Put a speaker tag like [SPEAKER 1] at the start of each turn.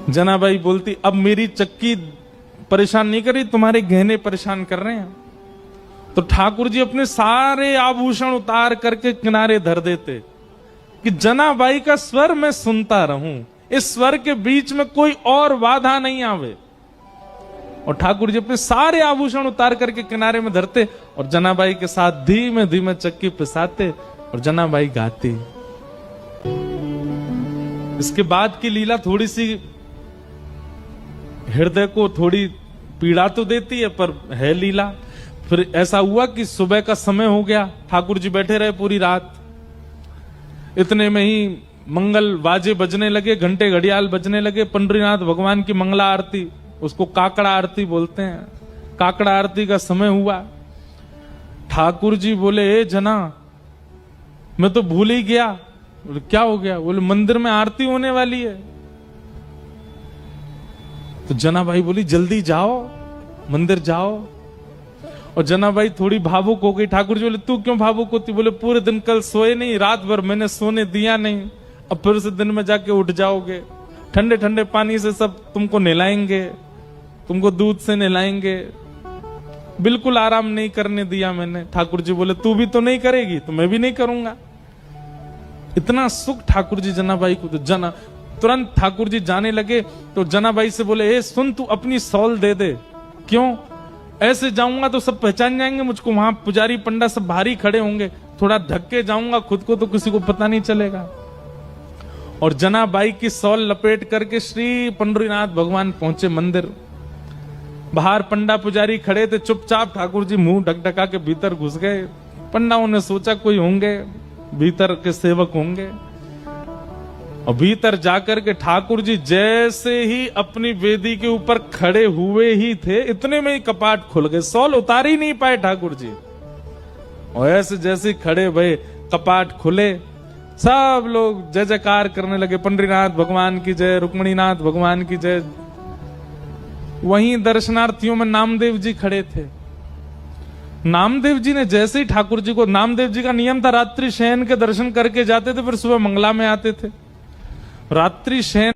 [SPEAKER 1] जनाबाई बोलती, अब मेरी चक्की परेशान नहीं कर रही, तुम्हारे गहने परेशान कर रहे हैं। तो ठाकुर जी अपने सारे आभूषण उतार करके किनारे धर देते कि जनाबाई का स्वर मैं सुनता रहूं, इस स्वर के बीच में कोई और बाधा नहीं आवे। और ठाकुर जी अपने सारे आभूषण उतार करके किनारे में धरते और जनाबाई के साथ धीमे धीमे चक्की पिसाते और जनाबाई गाती। इसके बाद की लीला थोड़ी सी हृदय को थोड़ी पीड़ा तो देती है, पर है लीला। फिर ऐसा हुआ कि सुबह का समय हो गया, ठाकुर जी बैठे रहे पूरी रात। इतने में ही मंगल बाजे बजने लगे, घंटे घड़ियाल बजने लगे। पंडरीनाथ भगवान की मंगला आरती, उसको काकड़ा आरती बोलते हैं, काकड़ा आरती का समय हुआ। ठाकुर जी बोले, ए जना, मैं तो भूल ही गया। बोले, क्या हो गया? बोले, मंदिर में आरती होने वाली है। तो जनाबाई बोली, जल्दी जाओ, मंदिर जाओ। और जनाबाई थोड़ी भावुक हो गई। ठाकुर जी बोले, तू क्यों भावुक होती? बोले, पूरे दिन कल सोए नहीं, रात भर मैंने सोने दिया नहीं, अब फिर से दिन में जाके उठ जाओगे, ठंडे ठंडे पानी से सब तुमको नहलाएंगे, तुमको दूध से नहलाएंगे, बिल्कुल आराम नहीं करने दिया मैंने। ठाकुर जी बोले, तू भी तो नहीं करेगी तो मैं भी नहीं करूंगा। इतना सुख ठाकुर जी जनाबाई को। तो तुरंत ठाकुर जी जाने लगे तो जनाबाई से बोले, ए सुन, तू अपनी सॉल दे दे। क्यों? ऐसे जाऊंगा तो सब पहचान जाएंगे मुझको, वहां पुजारी पंडा सब भारी खड़े होंगे, थोड़ा ढक के जाऊंगा खुद को तो किसी को पता नहीं चलेगा। और जनाबाई की सॉल लपेट करके श्री पंडरीनाथ भगवान पहुंचे मंदिर। बाहर पंडा पुजारी खड़े थे, चुपचाप ठाकुर जी मुंह ढकढका के भीतर घुस गए। पंडाओं ने सोचा कोई होंगे, भीतर के सेवक होंगे। और भीतर जाकर के ठाकुर जी जैसे ही अपनी वेदी के ऊपर खड़े हुए ही थे, इतने में ही कपाट खुल गए, सॉल उतार ही नहीं पाए ठाकुर जी। और ऐसे जैसे खड़े भये, कपाट खुले, सब लोग जय जयकार करने लगे, पंडरीनाथ भगवान की जय, रुक्मणीनाथ भगवान की जय। वहीं दर्शनार्थियों में नामदेव जी खड़े थे। नामदेव जी ने जैसे ही ठाकुर जी को, नामदेव जी का नियम था रात्रि शयन के दर्शन करके जाते थे, फिर सुबह मंगला में आते थे। रात्रि शयन